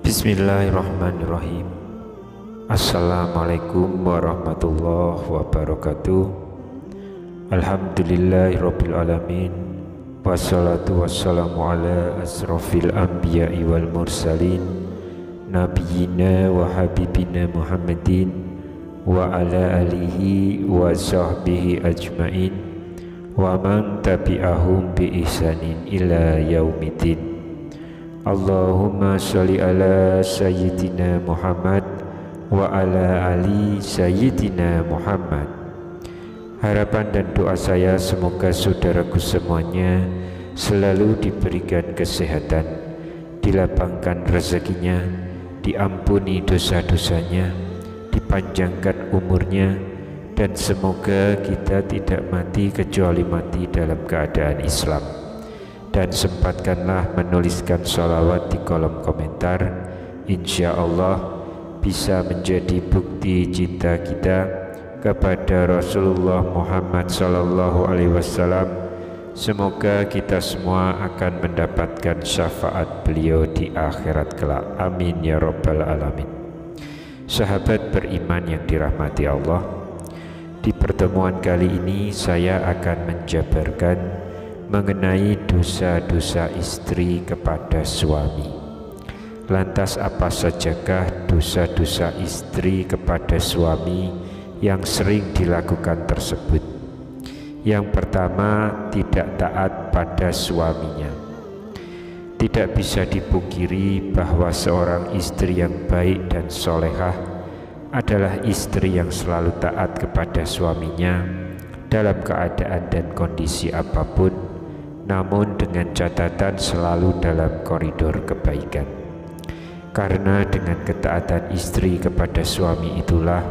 Bismillahirrahmanirrahim. Assalamualaikum warahmatullahi wabarakatuh. Alhamdulillahirabbil alamin. Wassalatu wassalamu ala asrofil anbiya'i wal mursalin, nabiyyina wa habibina Muhammadin wa ala alihi wa sahbihi ajmain wa man tabi'ahum bi ihsanin ila yaumiddin. Allahumma sholli ala sayyidina Muhammad wa ala ali sayyidina Muhammad. Harapan dan doa saya semoga saudaraku semuanya selalu diberikan kesehatan, dilapangkan rezekinya, diampuni dosa-dosanya, dipanjangkan umurnya, dan semoga kita tidak mati kecuali mati dalam keadaan Islam. Dan sempatkanlah menuliskan sholawat di kolom komentar. Insya Allah bisa menjadi bukti cinta kita kepada Rasulullah Muhammad Sallallahu Alaihi Wasallam. Semoga kita semua akan mendapatkan syafaat beliau di akhirat kelak. Amin ya rabbal alamin. Sahabat beriman yang dirahmati Allah, di pertemuan kali ini saya akan menjabarkan mengenai dosa-dosa istri kepada suami. Lantas apa sajakah dosa-dosa istri kepada suami yang sering dilakukan tersebut? Yang pertama, tidak taat pada suaminya. Tidak bisa dipungkiri bahwa seorang istri yang baik dan solehah adalah istri yang selalu taat kepada suaminya dalam keadaan dan kondisi apapun, namun dengan catatan selalu dalam koridor kebaikan. Karena dengan ketaatan istri kepada suami itulah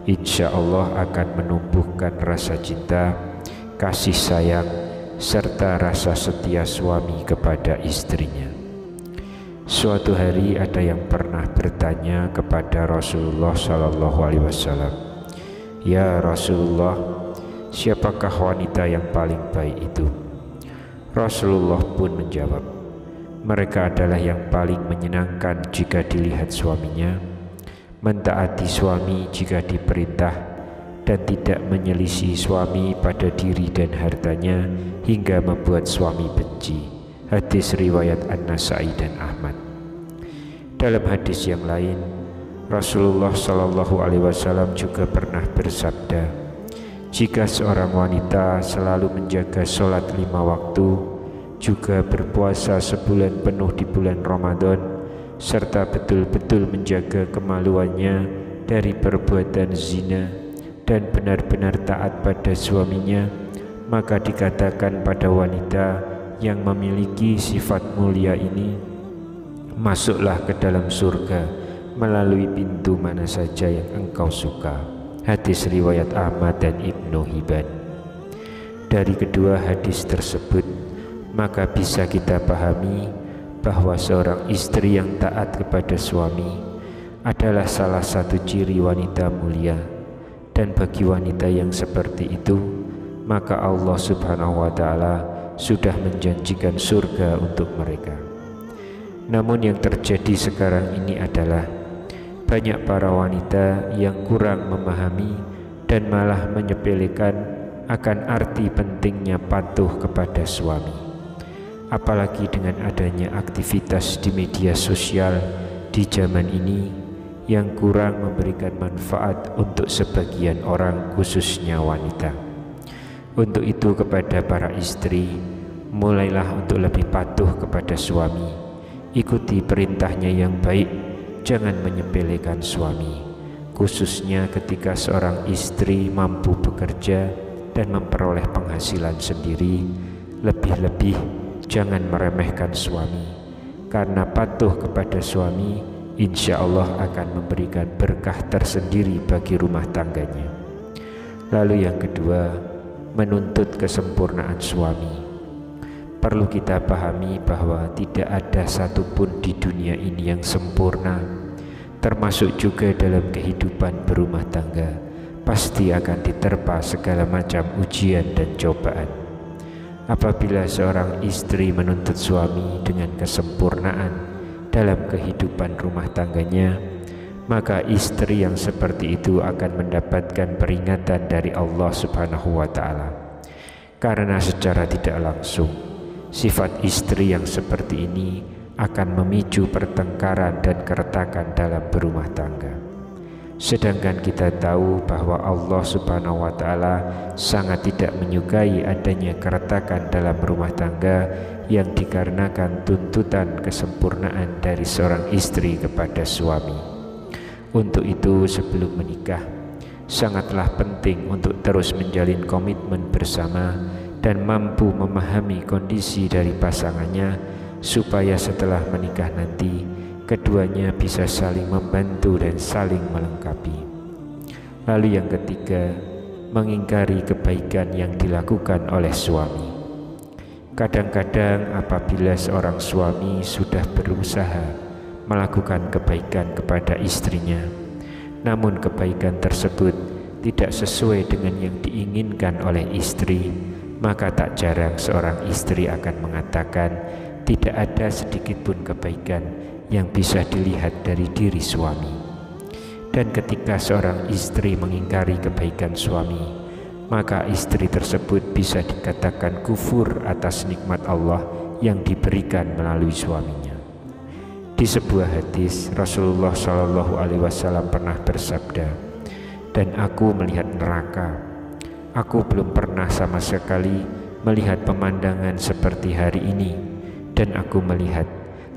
insya Allah akan menumbuhkan rasa cinta, kasih sayang, serta rasa setia suami kepada istrinya. Suatu hari ada yang pernah bertanya kepada Rasulullah Sallallahu Alaihi Wasallam, "Ya Rasulullah, siapakah wanita yang paling baik itu?" Rasulullah pun menjawab, "Mereka adalah yang paling menyenangkan jika dilihat suaminya, mentaati suami jika diperintah, dan tidak menyelisih suami pada diri dan hartanya hingga membuat suami benci." Hadis riwayat An-Nasa'i dan Ahmad. Dalam hadis yang lain, Rasulullah Shallallahu Alaihi Wasallam juga pernah bersabda, "Jika seorang wanita selalu menjaga sholat 5 waktu, juga berpuasa sebulan penuh di bulan Ramadan, serta betul-betul menjaga kemaluannya dari perbuatan zina dan benar-benar taat pada suaminya, maka dikatakan pada wanita yang memiliki sifat mulia ini, masuklah ke dalam surga melalui pintu mana saja yang engkau suka." Hadis riwayat Ahmad dan Ibnu Hibban. Dari kedua hadis tersebut, maka bisa kita pahami bahwa seorang istri yang taat kepada suami adalah salah satu ciri wanita mulia. Dan bagi wanita yang seperti itu, maka Allah Subhanahu wa Ta'ala sudah menjanjikan surga untuk mereka. Namun yang terjadi sekarang ini adalah banyak para wanita yang kurang memahami dan malah menyepelekan akan arti pentingnya patuh kepada suami. Apalagi dengan adanya aktivitas di media sosial di zaman ini yang kurang memberikan manfaat untuk sebagian orang, khususnya wanita. Untuk itu kepada para istri, mulailah untuk lebih patuh kepada suami. Ikuti perintahnya yang baik, jangan menyepelekan suami, khususnya ketika seorang istri mampu bekerja dan memperoleh penghasilan sendiri. Lebih-lebih jangan meremehkan suami, karena patuh kepada suami insya Allah akan memberikan berkah tersendiri bagi rumah tangganya. Lalu yang kedua, menuntut kesempurnaan suami. Perlu kita pahami bahwa tidak ada satupun di dunia ini yang sempurna, termasuk juga dalam kehidupan berumah tangga, pasti akan diterpa segala macam ujian dan cobaan. Apabila seorang istri menuntut suami dengan kesempurnaan dalam kehidupan rumah tangganya, maka istri yang seperti itu akan mendapatkan peringatan dari Allah Subhanahu wa Ta'ala. Karena secara tidak langsung, sifat istri yang seperti ini akan memicu pertengkaran dan keretakan dalam berumah tangga. Sedangkan kita tahu bahwa Allah Subhanahu wa Ta'ala sangat tidak menyukai adanya keretakan dalam rumah tangga yang dikarenakan tuntutan kesempurnaan dari seorang istri kepada suami. Untuk itu, sebelum menikah, sangatlah penting untuk terus menjalin komitmen bersama dan mampu memahami kondisi dari pasangannya, supaya setelah menikah nanti keduanya bisa saling membantu dan saling melengkapi. Lalu yang ketiga, mengingkari kebaikan yang dilakukan oleh suami. Kadang-kadang apabila seorang suami sudah berusaha melakukan kebaikan kepada istrinya, namun kebaikan tersebut tidak sesuai dengan yang diinginkan oleh istri, maka tak jarang seorang istri akan mengatakan tidak ada sedikit pun kebaikan yang bisa dilihat dari diri suami. Dan ketika seorang istri mengingkari kebaikan suami, maka istri tersebut bisa dikatakan kufur atas nikmat Allah yang diberikan melalui suaminya. Di sebuah hadis, Rasulullah SAW pernah bersabda, "Dan aku melihat neraka. Aku belum pernah sama sekali melihat pemandangan seperti hari ini. Dan aku melihat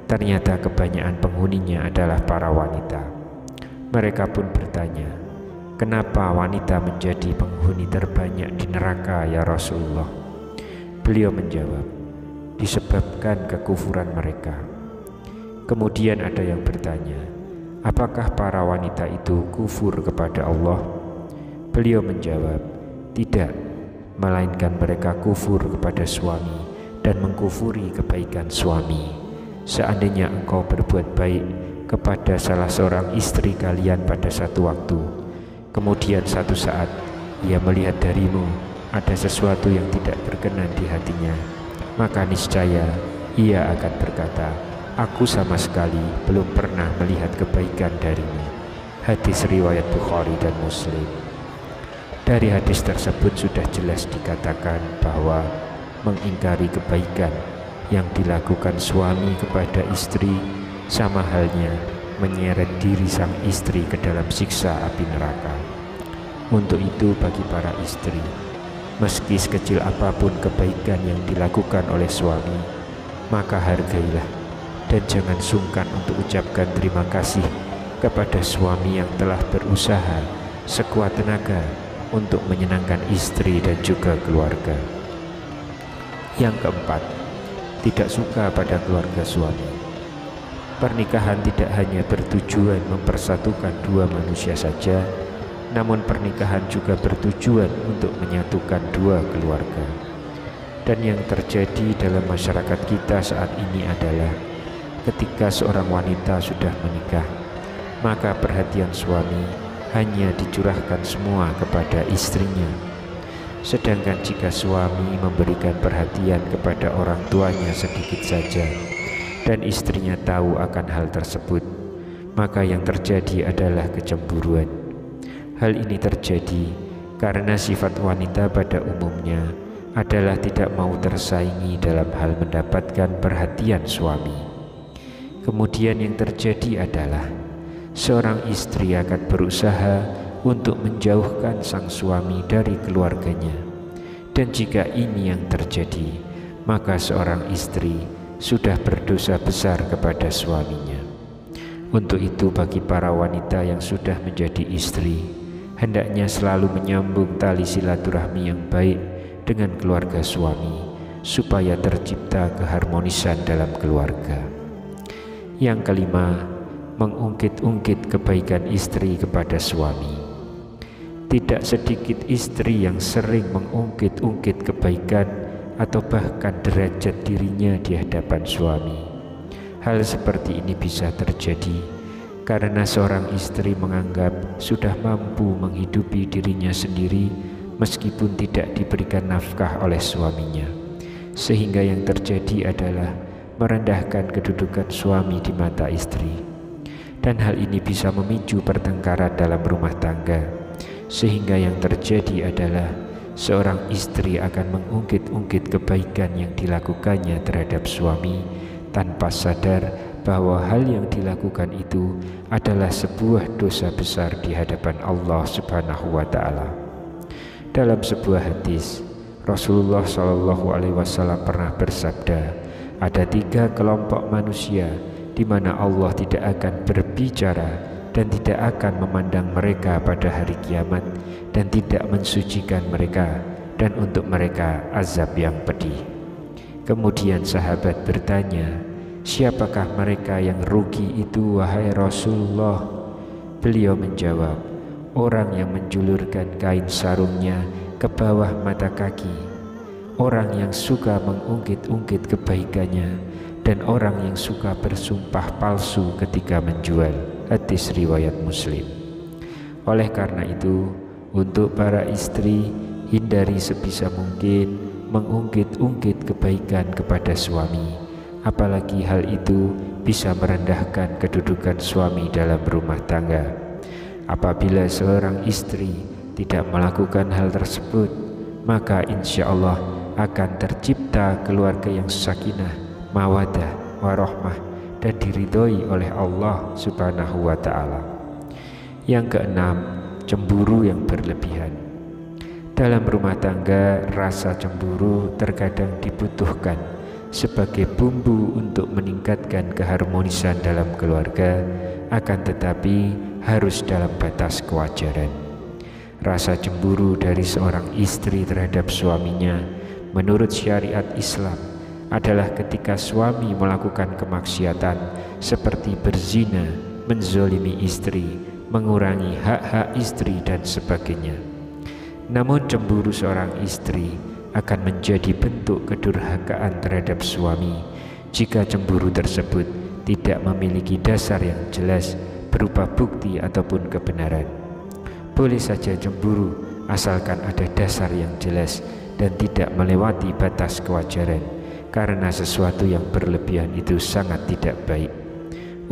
ternyata kebanyakan penghuninya adalah para wanita." Mereka pun bertanya, "Kenapa wanita menjadi penghuni terbanyak di neraka ya Rasulullah?" Beliau menjawab, "Disebabkan kekufuran mereka." Kemudian ada yang bertanya, "Apakah para wanita itu kufur kepada Allah?" Beliau menjawab, "Tidak, melainkan mereka kufur kepada suami dan mengkufuri kebaikan suami. Seandainya engkau berbuat baik kepada salah seorang istri kalian pada satu waktu, kemudian satu saat ia melihat darimu ada sesuatu yang tidak berkenan di hatinya, maka niscaya ia akan berkata, 'Aku sama sekali belum pernah melihat kebaikan darimu.'" Hadis riwayat Bukhari dan Muslim. Dari hadis tersebut sudah jelas dikatakan bahwa mengingkari kebaikan yang dilakukan suami kepada istri sama halnya menyeret diri sang istri ke dalam siksa api neraka. Untuk itu bagi para istri, meski sekecil apapun kebaikan yang dilakukan oleh suami, maka hargailah dan jangan sungkan untuk ucapkan terima kasih kepada suami yang telah berusaha sekuat tenaga untuk menyenangkan istri dan juga keluarga. Yang keempat, tidak suka pada keluarga suami. Pernikahan tidak hanya bertujuan mempersatukan dua manusia saja, namun pernikahan juga bertujuan untuk menyatukan dua keluarga. Dan yang terjadi dalam masyarakat kita saat ini adalah ketika seorang wanita sudah menikah, maka perhatian suami hanya dicurahkan semua kepada istrinya. Sedangkan jika suami memberikan perhatian kepada orang tuanya sedikit saja dan istrinya tahu akan hal tersebut, maka yang terjadi adalah kecemburuan. Hal ini terjadi karena sifat wanita pada umumnya adalah tidak mau tersaingi dalam hal mendapatkan perhatian suami. Kemudian yang terjadi adalah seorang istri akan berusaha untuk menjauhkan sang suami dari keluarganya. Dan jika ini yang terjadi, maka seorang istri sudah berdosa besar kepada suaminya. Untuk itu bagi para wanita yang sudah menjadi istri, hendaknya selalu menyambung tali silaturahmi yang baik dengan keluarga suami, supaya tercipta keharmonisan dalam keluarga. Yang kelima, mengungkit-ungkit kebaikan istri kepada suami. Tidak sedikit istri yang sering mengungkit-ungkit kebaikan atau bahkan derajat dirinya di hadapan suami. Hal seperti ini bisa terjadi karena seorang istri menganggap sudah mampu menghidupi dirinya sendiri meskipun tidak diberikan nafkah oleh suaminya, sehingga yang terjadi adalah merendahkan kedudukan suami di mata istri. Dan hal ini bisa memicu pertengkaran dalam rumah tangga, sehingga yang terjadi adalah seorang istri akan mengungkit-ungkit kebaikan yang dilakukannya terhadap suami tanpa sadar bahwa hal yang dilakukan itu adalah sebuah dosa besar di hadapan Allah Subhanahu wa Ta'ala. Dalam sebuah hadis, Rasulullah SAW pernah bersabda, ada 3 kelompok manusia di mana Allah tidak akan berbicara dan tidak akan memandang mereka pada hari kiamat dan tidak mensucikan mereka, dan untuk mereka azab yang pedih. Kemudian sahabat bertanya, siapakah mereka yang rugi itu wahai Rasulullah? Beliau menjawab, orang yang menjulurkan kain sarungnya ke bawah mata kaki, orang yang suka mengungkit-ungkit kebaikannya, dan orang yang suka bersumpah palsu ketika menjual. Hadis riwayat Muslim. Oleh karena itu, untuk para istri, hindari sebisa mungkin mengungkit-ungkit kebaikan kepada suami, apalagi hal itu bisa merendahkan kedudukan suami dalam rumah tangga. Apabila seorang istri tidak melakukan hal tersebut, maka insya Allah akan tercipta keluarga yang sakinah, mawadah, warahmah, dan diridhoi oleh Allah Subhanahu wa Ta'ala. Yang keenam, cemburu yang berlebihan. Dalam rumah tangga, rasa cemburu terkadang dibutuhkan sebagai bumbu untuk meningkatkan keharmonisan dalam keluarga, akan tetapi harus dalam batas kewajaran. Rasa cemburu dari seorang istri terhadap suaminya menurut syariat Islam adalah ketika suami melakukan kemaksiatan seperti berzina, menzolimi istri, mengurangi hak-hak istri, dan sebagainya. Namun cemburu seorang istri akan menjadi bentuk kedurhakaan terhadap suami jika cemburu tersebut tidak memiliki dasar yang jelas berupa bukti ataupun kebenaran. Boleh saja cemburu asalkan ada dasar yang jelas dan tidak melewati batas kewajaran, karena sesuatu yang berlebihan itu sangat tidak baik.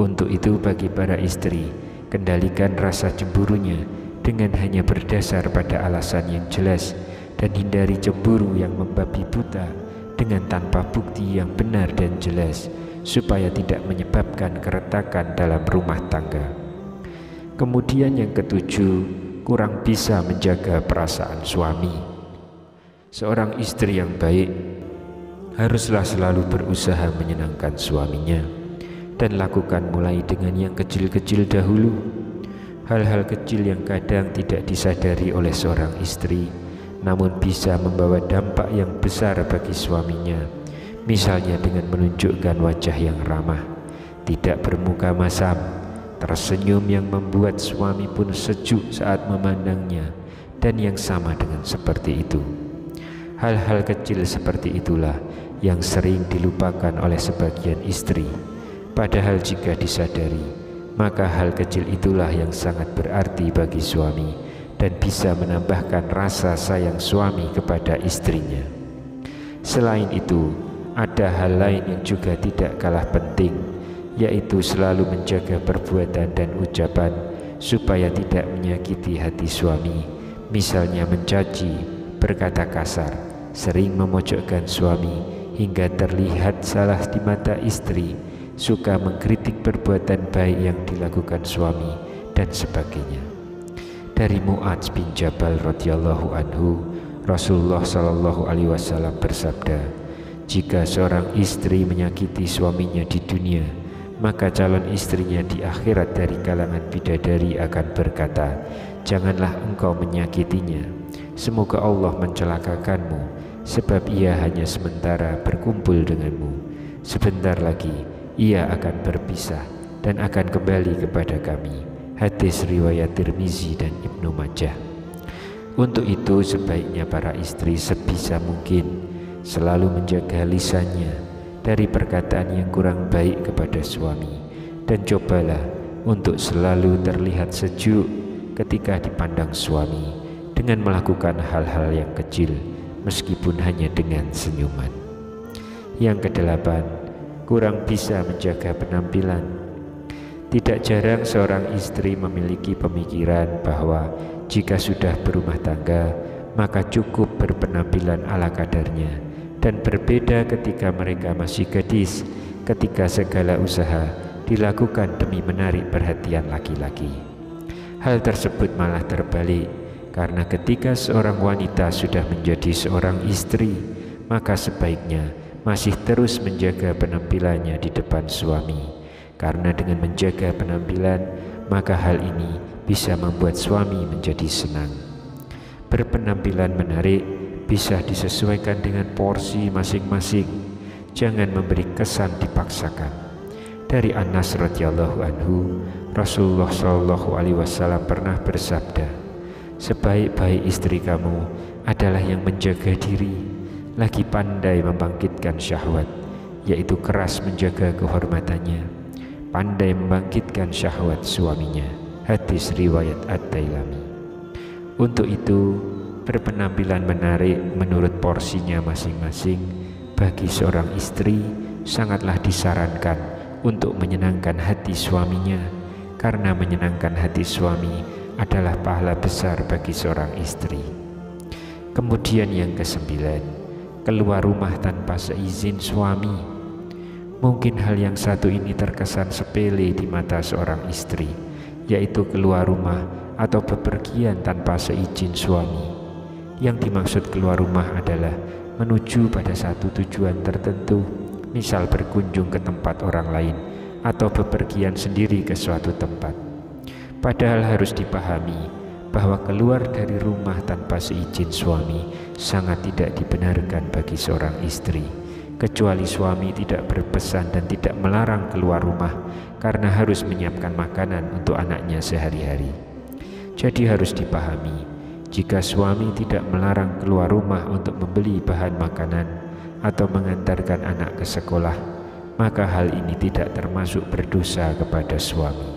Untuk itu bagi para istri, kendalikan rasa cemburunya dengan hanya berdasar pada alasan yang jelas, dan hindari cemburu yang membabi buta dengan tanpa bukti yang benar dan jelas, supaya tidak menyebabkan keretakan dalam rumah tangga. Kemudian yang ketujuh, kurang bisa menjaga perasaan suami. Seorang istri yang baik haruslah selalu berusaha menyenangkan suaminya, dan lakukan mulai dengan yang kecil-kecil dahulu. Hal-hal kecil yang kadang tidak disadari oleh seorang istri namun bisa membawa dampak yang besar bagi suaminya, misalnya dengan menunjukkan wajah yang ramah, tidak bermuka masam, tersenyum yang membuat suami pun sejuk saat memandangnya, dan yang sama dengan seperti itu. Hal-hal kecil seperti itulah yang sering dilupakan oleh sebagian istri. Padahal jika disadari, maka hal kecil itulah yang sangat berarti bagi suami dan bisa menambahkan rasa sayang suami kepada istrinya. Selain itu, ada hal lain yang juga tidak kalah penting, yaitu selalu menjaga perbuatan dan ucapan supaya tidak menyakiti hati suami, misalnya mencaci, berkata kasar, sering memojokkan suami hingga terlihat salah di mata istri, suka mengkritik perbuatan baik yang dilakukan suami, dan sebagainya. Dari Mu'adz bin Jabal radhiyallahu anhu, Rasulullah sallallahu alaihi wasallam bersabda, jika seorang istri menyakiti suaminya di dunia, maka calon istrinya di akhirat dari kalangan bidadari akan berkata, janganlah engkau menyakitinya, semoga Allah mencelakakanmu, sebab ia hanya sementara berkumpul denganmu, sebentar lagi ia akan berpisah dan akan kembali kepada kami. Hadis riwayat Tirmizi dan Ibnu Majah. Untuk itu sebaiknya para istri sebisa mungkin selalu menjaga lisannya dari perkataan yang kurang baik kepada suami, dan cobalah untuk selalu terlihat sejuk ketika dipandang suami dengan melakukan hal-hal yang kecil meskipun hanya dengan senyuman. Yang kedelapan, kurang bisa menjaga penampilan. Tidak jarang seorang istri memiliki pemikiran bahwa jika sudah berumah tangga maka cukup berpenampilan ala kadarnya, dan berbeda ketika mereka masih gadis, ketika segala usaha dilakukan demi menarik perhatian laki-laki. Hal tersebut malah terbalik, karena ketika seorang wanita sudah menjadi seorang istri, maka sebaiknya masih terus menjaga penampilannya di depan suami, karena dengan menjaga penampilan maka hal ini bisa membuat suami menjadi senang. Berpenampilan menarik bisa disesuaikan dengan porsi masing-masing, jangan memberi kesan dipaksakan. Dari Anas radhiyallahu anhu, Rasulullah shallallahu alaihi wasallam pernah bersabda, sebaik-baik istri kamu adalah yang menjaga diri, lagi pandai membangkitkan syahwat, yaitu keras menjaga kehormatannya, pandai membangkitkan syahwat suaminya. Hadis riwayat Ad-Dailami. Untuk itu, berpenampilan menarik menurut porsinya masing-masing bagi seorang istri sangatlah disarankan untuk menyenangkan hati suaminya, karena menyenangkan hati suami adalah pahala besar bagi seorang istri. Kemudian yang kesembilan, keluar rumah tanpa seizin suami. Mungkin hal yang satu ini terkesan sepele di mata seorang istri, yaitu keluar rumah atau bepergian tanpa seizin suami. Yang dimaksud keluar rumah adalah menuju pada satu tujuan tertentu, misal berkunjung ke tempat orang lain atau bepergian sendiri ke suatu tempat. Padahal harus dipahami bahwa keluar dari rumah tanpa seizin suami sangat tidak dibenarkan bagi seorang istri, kecuali suami tidak berpesan dan tidak melarang keluar rumah karena harus menyiapkan makanan untuk anaknya sehari-hari. Jadi harus dipahami, jika suami tidak melarang keluar rumah untuk membeli bahan makanan atau mengantarkan anak ke sekolah, maka hal ini tidak termasuk berdosa kepada suami.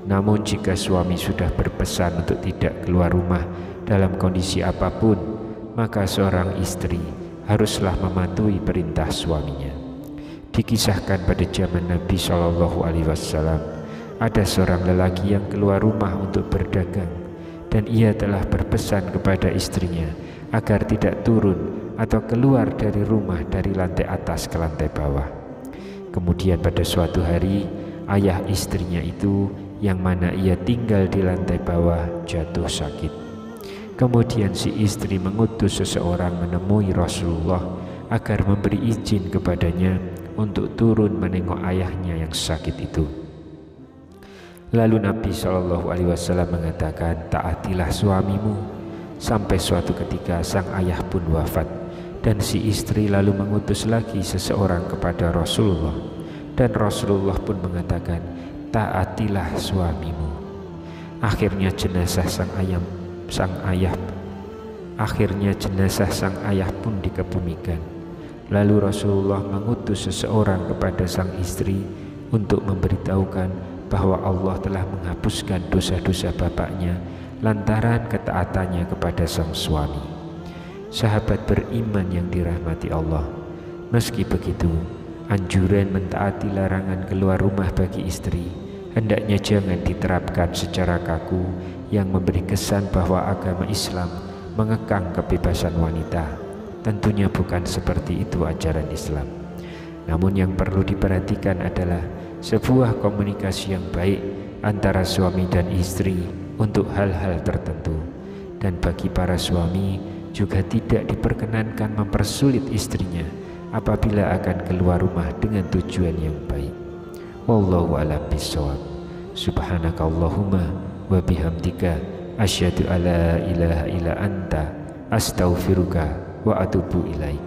Namun jika suami sudah berpesan untuk tidak keluar rumah dalam kondisi apapun, maka seorang istri haruslah mematuhi perintah suaminya. Dikisahkan pada zaman Nabi SAW, ada seorang lelaki yang keluar rumah untuk berdagang, dan ia telah berpesan kepada istrinya agar tidak turun atau keluar dari rumah dari lantai atas ke lantai bawah. Kemudian pada suatu hari, ayah istrinya itu yang mana ia tinggal di lantai bawah jatuh sakit. Kemudian si istri mengutus seseorang menemui Rasulullah agar memberi izin kepadanya untuk turun menengok ayahnya yang sakit itu. Lalu Nabi SAW mengatakan, taatilah suamimu. Sampai suatu ketika sang ayah pun wafat, dan si istri lalu mengutus lagi seseorang kepada Rasulullah, dan Rasulullah pun mengatakan, taatilah suamimu. Akhirnya jenazah sang ayah pun dikebumikan. Lalu Rasulullah mengutus seseorang kepada sang istri untuk memberitahukan bahwa Allah telah menghapuskan dosa-dosa bapaknya lantaran ketaatannya kepada sang suami. Sahabat beriman yang dirahmati Allah, meski begitu, anjuran mentaati larangan keluar rumah bagi istri hendaknya jangan diterapkan secara kaku yang memberi kesan bahwa agama Islam mengekang kebebasan wanita. Tentunya bukan seperti itu ajaran Islam. Namun yang perlu diperhatikan adalah sebuah komunikasi yang baik antara suami dan istri untuk hal-hal tertentu. Dan bagi para suami juga tidak diperkenankan mempersulit istrinya apabila akan keluar rumah dengan tujuan yang baik. Wallahu a'lam bishawab. Subhanakallahumma wa bihamdika asyhadu alla ilaha illa anta astaghfiruka wa atubu ilaik.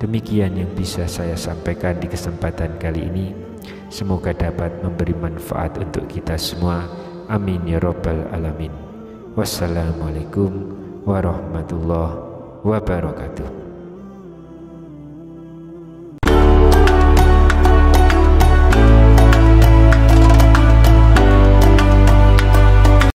Demikian yang bisa saya sampaikan di kesempatan kali ini. Semoga dapat memberi manfaat untuk kita semua. Amin ya rabbal alamin. Wassalamualaikum warahmatullahi wabarakatuh.